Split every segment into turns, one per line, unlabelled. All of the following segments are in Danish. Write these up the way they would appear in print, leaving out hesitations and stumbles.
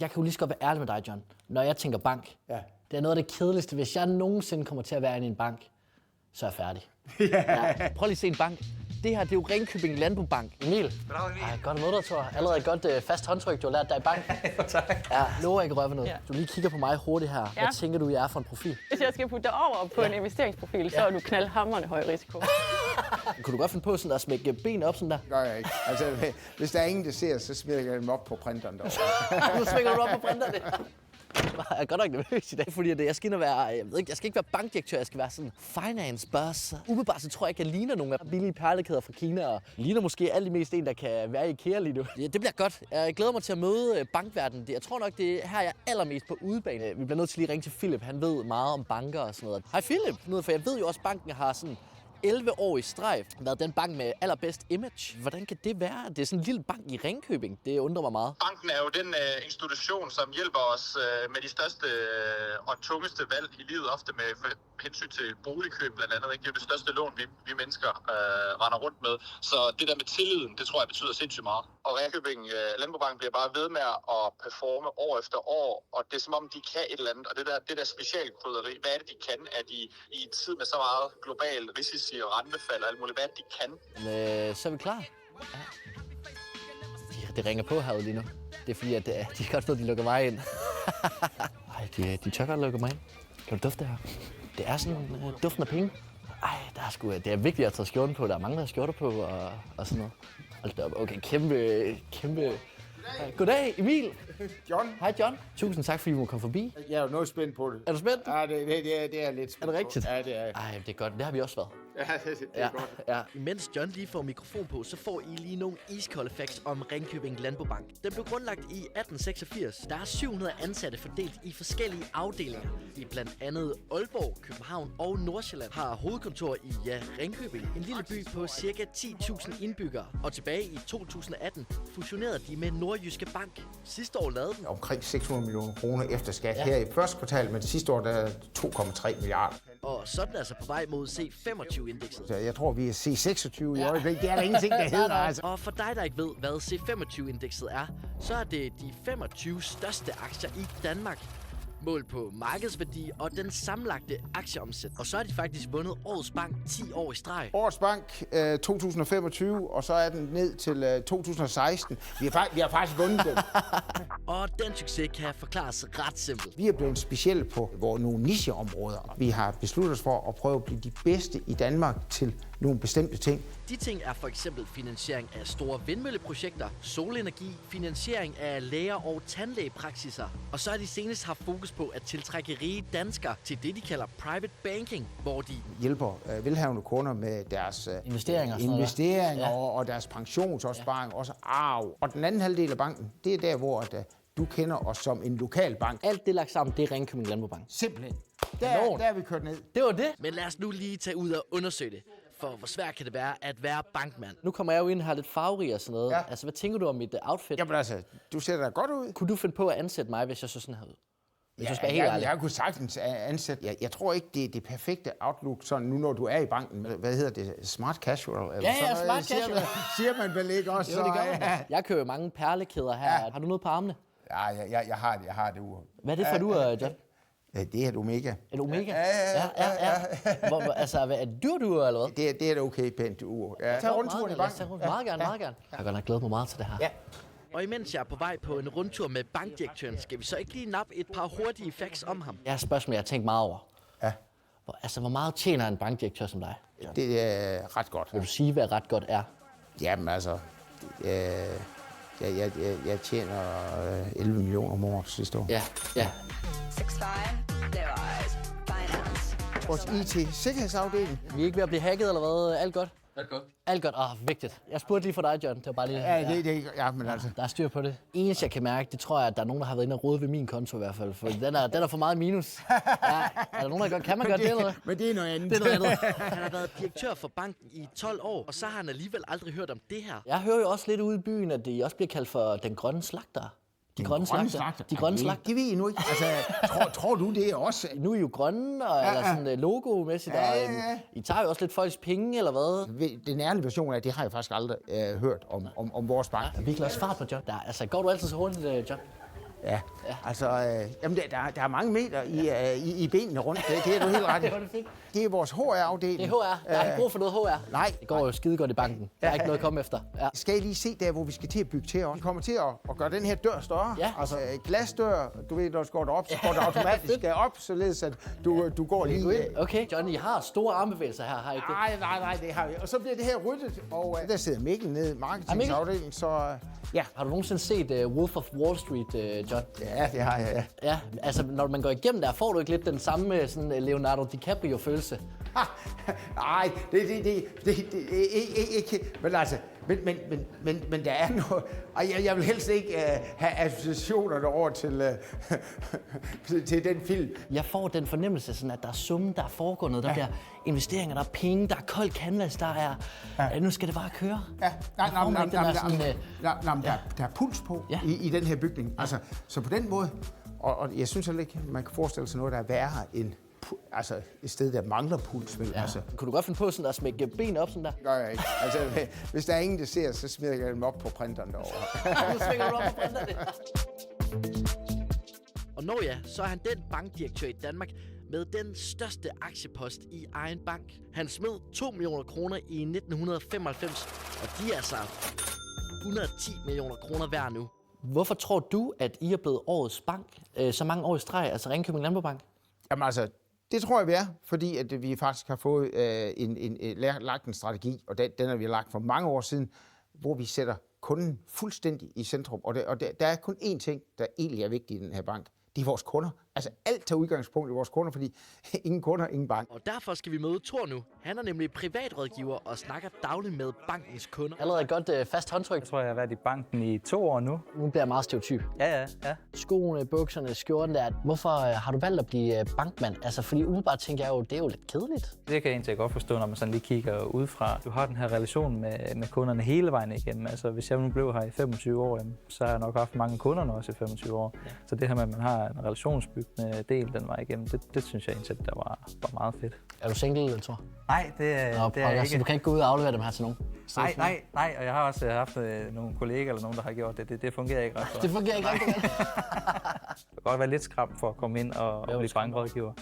Jeg kan jo lige så godt være ærlig med dig, John. Når jeg tænker bank, det er noget af det kedeligste. Hvis jeg nogensinde kommer til at være inde i en bank, så er jeg færdig. Ja. Prøv lige at se en bank. Det her, det er jo Ringkøbing Landbobank. Emil.
Bravo, Emil.
Ej, godt møde dig, Thor. Allerede godt fast håndtryk, du har lært dig i bank.
Tak.
Ja, lover ikke røve noget. Du lige kigger på mig hurtigt her. Hvad tænker du, jeg er for en profil?
Hvis jeg skal putte dig over på en investeringsprofil, så er du knaldhamrende høj risiko.
Kunne du godt finde på sådan at smække benene op sådan der?
Det gør jeg ikke. Altså, hvis der er ingen, der ser, så smækker jeg dem op på printeren derovre.
Nu smækker du op på printerne. Jeg er godt nok nervøs i dag, fordi jeg skal jeg skal ikke være bankdirektør, jeg skal være sådan finance boss. Umiddelbart så tror jeg ikke, jeg ligner nogle af billige perlekæder fra Kina, og ligner måske allermest en, der kan være i IKEA lige nu. Det bliver godt. Jeg glæder mig til at møde bankverdenen. Jeg tror nok, det er her, jeg er allermest på udebane. Vi bliver nødt til lige at ringe til Philip. Han ved meget om banker og sådan noget. Hej Philip, for jeg ved jo også, at banken har sådan 11 år i streg været den bank med allerbedst image. Hvordan kan det være? Det er sådan en lille bank i Ringkøbing. Det undrer mig meget.
Banken er jo den institution, som hjælper os med de største og tungeste valg i livet, ofte med hensyn til boligkøb blandt andet. Ikke? Det er jo det største lån, vi mennesker render rundt med. Så det der med tilliden, det tror jeg betyder sindssygt meget. Og Ringkøbing Landbobank bliver bare ved med at performe år efter år, og det er som om, de kan et eller andet. Og det der specialkrydderi, hvad er det, de kan? At de i en tid med så meget global risici og rentefald og alt muligt, hvad er det, de kan?
Så er vi klar. Ja. Det ringer på herude lige nu. Det er fordi, at de kan godt ved, at de lukker mig ind. Ej, de tør godt lukke mig ind. Kan du dufte det her? Det er sådan duften af penge. Ej, det er vigtigt at tage skjorten på. Der er mange, der har skjorter på og sådan noget. Hold da op. Okay, kæmpe. Goddag, Emil.
John?
Hej, John. Tusind tak, fordi du må komme forbi.
Jeg er jo noget spændt på det.
Er du spændt?
Ja, det er lidt spændt.
Er det rigtigt?
Ja, det er.
Ej, det er godt. Det har vi også været.
Ja, det er godt.
Ja. Imens John lige får mikrofon på, så får I lige nogle iskolde facts om Ringkøbing Landbobank. Den blev grundlagt i 1886. Der er 700 ansatte fordelt i forskellige afdelinger. I blandt andet Aalborg, København og Nordsjælland har hovedkontor i Ringkøbing. En lille by på ca. 10.000 indbyggere. Og tilbage i 2018 fusionerede de med Nordjyske Bank. Sidste år lavede den
Omkring 600 millioner kroner efter skat her i første kvartal, men sidste år der er 2,3 milliarder.
Og så er den altså på vej mod C25-indekset.
Så jeg tror, vi er C26 i øjeblikket. Det er der ingenting, der hedder, altså.
Og for dig, der ikke ved, hvad C25-indekset er, så er det de 25 største aktier i Danmark. Mål på markedsværdi og den sammenlagte aktieomsæt. Og så har de faktisk vundet Årets Bank 10 år i streg.
Årets Bank 2025, og så er den ned til 2016. Vi har faktisk vundet den.
Og den succes kan forklares ret simpelt.
Vi er blevet specielle på nogle nicheområder. Vi har besluttet os for at prøve at blive de bedste i Danmark til nogle bestemte ting.
De ting er for eksempel finansiering af store vindmølleprojekter, solenergi, finansiering af læger- og tandlægepraksiser. Og så har de senest haft fokus på at tiltrække rige danskere til det, de kalder private banking, hvor de
hjælper velhavende kunder med deres
investeringer
og deres pensionsopsparing, også arv. Og den anden halvdel af banken, det er der, hvor du kender os som en lokal bank.
alt det lagt sammen, det er Ringkøbing Landbobank.
Simpelthen. Der er vi kørt ned.
Det var det. Men lad os nu lige tage ud og undersøge det. For hvor svært kan det være at være bankmand? Nu kommer jeg jo ind her lidt farverig og sådan noget.
Ja.
Altså, hvad tænker du om mit outfit?
Jamen altså, du ser da godt ud.
Kunne du finde på at ansætte mig, hvis jeg så sådan her ud?
Jeg kunne sagtens ansætte. Jeg tror ikke, det er det perfekte outlook, sådan nu når du er i banken. Hvad hedder det? Smart casual? Eller
Ja,
sådan
smart casual.
Siger man vel ikke også?
Jo, det gør man. Jeg kører mange perlekæder her. Ja. Har du noget på armene?
Ja, jeg har det ur.
Hvad er det for du, John?
Det er et Omega.
Et Omega? Ja. Altså, er det dyrt eller hvad?
Det er et okay pænt ur. Ja. Tag rundturen i banken.
Meget gerne. Jeg har godt nok glædet mig meget til det her.
Ja.
Og imens jeg er på vej på en rundtur med bankdirektøren, skal vi så ikke lige nappe et par hurtige facts om ham? Jeg har et spørgsmål, jeg har tænkt meget over.
Ja.
Hvor meget tjener en bankdirektør som dig?
Det er ret godt.
Vil du sige, hvad ret godt er?
Jamen altså, jeg tjener 11 millioner om året sidste år.
Ja.
6'5", Blue Eyes, Finance.
Vores IT-sikkerhedsafdeling.
Vi er ikke ved at blive hacket eller hvad? Alt godt?
Alt godt.
Alt godt. vigtigt. Jeg spurgte lige for dig, John. Det var bare lige...
Ja, men altså.
Der er styr på det. Eneste, jeg kan mærke, det tror jeg, at der er nogen, der har været inde og rode ved min konto i hvert fald. For den er for meget minus. Ja, er der nogen, der gør? Kan man gøre det eller hvad?
Men det er noget andet.
Det er noget andet. Han har været direktør for banken i 12 år, og så har han alligevel aldrig hørt om det her. Jeg hører jo også lidt ude i byen, at de også bliver kaldt for den grønne slagter. De grønne slagter. De grønne slagter.
Det ved I nu ikke. Altså, tror du det er også?
Nu er I jo grønne, og eller sådan logo-mæssigt, og I tager jo også lidt folks penge, eller hvad?
Den ærlige version af det har jeg faktisk aldrig hørt om vores bank.
Der er virkelig også fart på, John. Går du altid så hurtigt, John?
Ja, altså, jamen, der er mange meter i benene rundt. Det er du helt ret i. Det er vores HR-afdeling.
Det er HR. Der er ikke brug for noget HR.
Nej.
Det går jo skide godt i banken. Der er ikke noget at komme efter. Ja.
Skal I lige se der, hvor vi skal til at bygge til? Vi kommer til at gøre den her dør større.
Ja.
Altså glasdør, du ved, når du går derop, så går det automatisk op, således at du går lige...
Okay, Johnny, I har store armbevægelser her, har I ikke det?
Nej, det har vi. Og så bliver det her ryddet, og der sidder Mikkel nede i marketingsafdelingen, så ja.
Har du nogensinde set Wolf of Wall Street, John?
Ja, det har jeg, ja.
Ja, altså når man går igennem der, får du ikke lidt den samme sådan Leonardo DiCaprio-følelse?
Nej, det ikke. Men altså, men der er noget... Jeg vil helst ikke have associationerne over til den film.
Jeg får den fornemmelse, sådan, at der er summen, der er foregået noget, der bliver investeringer, der er penge, der er kold canvas, der er... Nu skal det bare køre.
Ja, der er puls på i den her bygning. Altså, så på den måde... Og jeg synes heller ikke, man kan forestille sig noget, der er værre end et sted, der mangler puls. Vel?
Ja.
Altså.
Kunne du godt finde på sådan at smække benene op sådan der?
Det gør jeg ikke. Altså, hvis der er ingen, der ser, så smider jeg dem op på printeren derovre.
Nu svinger du op på printeren. Og når så er han den bankdirektør i Danmark med den største aktiepost i egen bank. Han smed 2 millioner kroner i 1995, og de er altså 110 millioner kroner hver nu. Hvorfor tror du, at I er blevet årets bank så mange år i streg, altså Ringkøbing Landbobank?
Jamen altså, det tror jeg, vi er, fordi at vi faktisk har fået lagt en strategi, og den har vi lagt for mange år siden, hvor vi sætter kunden fuldstændig i centrum. Og der er kun én ting, der egentlig er vigtig i den her bank. Det er vores kunder. Altså alt tager udgangspunkt i vores kunder, fordi ingen kunder, ingen bank.
Og derfor skal vi møde Thor nu. Han er nemlig privatrådgiver og snakker dagligt med bankens kunder. Allerede et godt fast håndtryk.
Jeg tror, jeg har været i banken i 2 år nu.
Nu bliver jeg meget stereotyp.
Ja.
Skoene, bukserne, skjorten der. Hvorfor har du valgt at blive bankmand? Altså, fordi umiddelbart tænker jeg jo, det er jo lidt kedeligt.
Det kan jeg egentlig godt forstå, når man sådan lige kigger udefra. Du har den her relation med kunderne hele vejen igennem. Altså, hvis jeg nu blev her i 25 år, så har jeg nok haft mange kunder også i 25 år. Ja. Så det her med, at man har en relationsbyggende del den vej igennem, det synes jeg egentlig, der var meget fedt.
Er du single, Thor?
Nej, det er jeg ikke.
Så du kan ikke gå ud og aflevere dem her til nogen?
Nej, og jeg har også haft nogle kolleger eller nogen, der har gjort det. Det fungerer ikke ret godt.
Det fungerer ikke ret godt.
Det kan godt være lidt skræmt for at komme ind og blive bankrådgiver.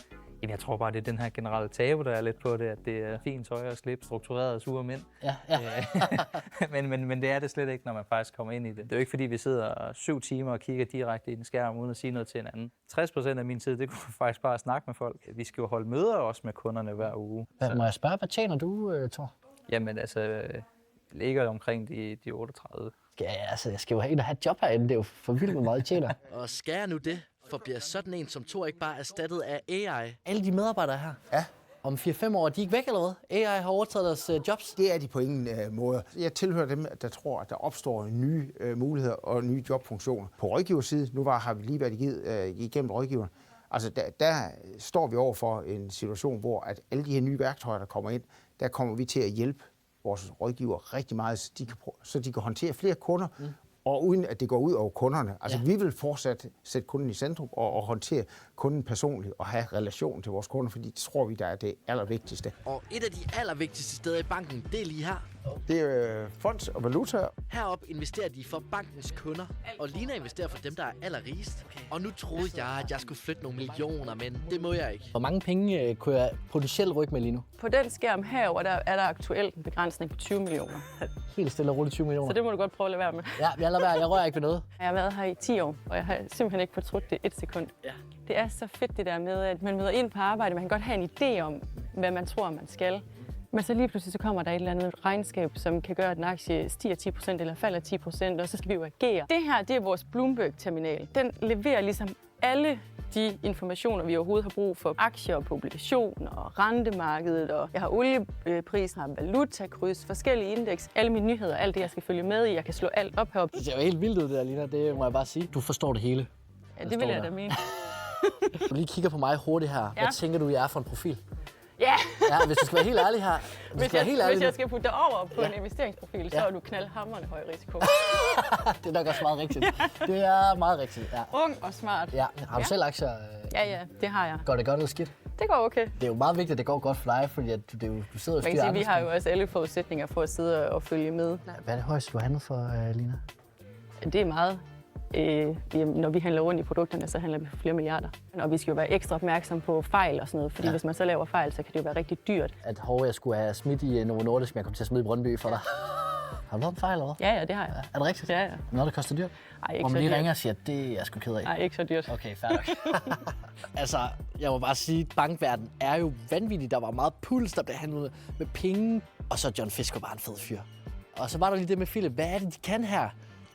Jamen, jeg tror bare, det er den her generelle tabu, der er lidt på det, at det er fint tøj og slip, strukturerede sure mænd.
Ja.
men det er det slet ikke, når man faktisk kommer ind i det. Det er jo ikke, fordi vi sidder 7 timer og kigger direkte i en skærm, uden at sige noget til hinanden. 60% af min tid, det kunne faktisk bare snakke med folk. Vi skal jo holde møder også med kunderne hver uge.
Må jeg spørge, hvad tjener du, Thor?
Jamen, altså, ligger omkring de 38.
Jeg skal jo have en at have et job herinde. Det er jo for vildt, hvor meget jeg tjener. Og skal jeg nu det? For bliver sådan en som Thor ikke bare erstattet af AI? Alle de medarbejdere her?
Ja.
Om 4-5 år, de er ikke væk eller hvad? AI har overtaget deres jobs?
Det er de på ingen måde. Jeg tilhører dem, der tror, at der opstår nye muligheder og nye jobfunktioner. På rådgiverside, har vi lige været igennem rådgiveren. Altså der står vi over for en situation, hvor at alle de her nye værktøjer, der kommer ind, der kommer vi til at hjælpe vores rådgiver rigtig meget, så de kan håndtere flere kunder, og uden at det går ud over kunderne. Altså vi vil fortsat sætte kunden i centrum og håndtere kunden personligt og have relation til vores kunder, fordi det tror vi, der er det allervigtigste. Og
et af de allervigtigste steder i banken, det er lige her.
Det er fonds og valuta.
Heroppe investerer de for bankens kunder, og Lina investerer for dem, der er allerrigest. Okay. Og nu troede jeg, at jeg skulle flytte nogle millioner, men det må jeg ikke. Hvor mange penge kunne jeg potentielt rykke med lige nu?
På den skærm herover der er der aktuelt en begrænsning på 20 millioner.
Helt stille og roligt 20 millioner.
Så det må du godt prøve at lade være med.
Ja, jeg lader være. Jeg rører ikke ved noget.
Jeg har været her i 10 år, og jeg har simpelthen ikke fortrudt det et sekund. Ja. Det er så fedt det der med, at man møder ind på arbejde, man kan godt have en idé om, hvad man tror, man skal. Men så lige pludselig så kommer der et eller andet regnskab, som kan gøre, at en aktie stiger 10% eller falder 10%, og så skal vi jo agere. Det her, det er vores Bloomberg-terminal. Den leverer ligesom alle de informationer, vi overhovedet har brug for. Aktier, obligationer og rentemarkedet, og jeg har olieprisen, har valutakryds, forskellige indeks, alle mine nyheder, alt det, jeg skal følge med i. Jeg kan slå alt op heroppe.
Det ser jo helt vildt ud, det der, Lina. Det må jeg bare sige. Du forstår det hele.
Ja, det vil jeg da mene.
Du lige kigger på mig hurtigt her. Hvad tænker du, jeg er for en profil?
Ja!
Ja, hvis du skal være helt ærlig her.
Hvis jeg skal putte dig over på en investeringsprofil, så er du knaldhamrende høj risiko.
Det er nok også meget rigtigt. Det er meget rigtigt, ja.
Ung og smart.
Ja. Har du selv aktier?
Ja, det har jeg.
Går det godt eller skidt?
Det går okay.
Det er jo meget vigtigt, at det går godt for dig, fordi at du sidder og styrer andre.
Vi har jo også alle forudsætninger for at sidde og følge med.
Hvad er det højeste, du har handlet for, Lina?
Det er meget. Når vi handler rundt i produkterne, så handler vi for flere milliarder. Og vi skal jo være ekstra opmærksom på fejl og sådan noget, fordi hvis man så laver fejl, så kan det jo være rigtig dyrt.
At jeg skulle have smidt i Novo Nordisk, men jeg kom til at smide i Brøndby for dig. Har du lavet en fejl, eller hvad?
Ja, det har jeg.
Er det rigtigt?
Ja.
Noget, der koster dyrt?
Ej, ikke
Hvor
så
man lige
dyrt.
ringer og siger, at det er jeg sgu ked af.
Nej, ikke så dyrt.
Okay, fair nok. Altså, jeg må bare sige, at bankverdenen er jo vanvittig. Der var meget puls, der blev handlet med penge. Og så John Fisker bare en fed fyr. Og så var der lige det med Philip. Hvad er det, de kan her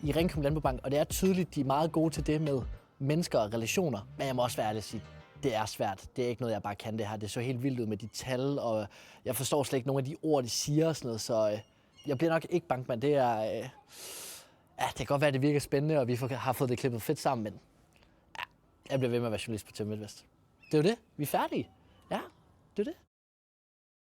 i Ringkøbing Landbobank? Og det er tydeligt, de er meget gode til det med mennesker og relationer. Men jeg må også være ærlig at sige, det er svært. Det er ikke noget, jeg bare kan det her. Det så helt vildt ud med de tal, og jeg forstår slet ikke nogle af de ord, de siger og sådan noget. Så jeg bliver nok ikke bankmand. Det er... Ja, det kan godt være, at det virker spændende, og vi har fået det klippet fedt sammen, men ja, jeg bliver ved med at være journalist på TV MidtVest. Det er jo det. Vi er færdige. Ja, det er det.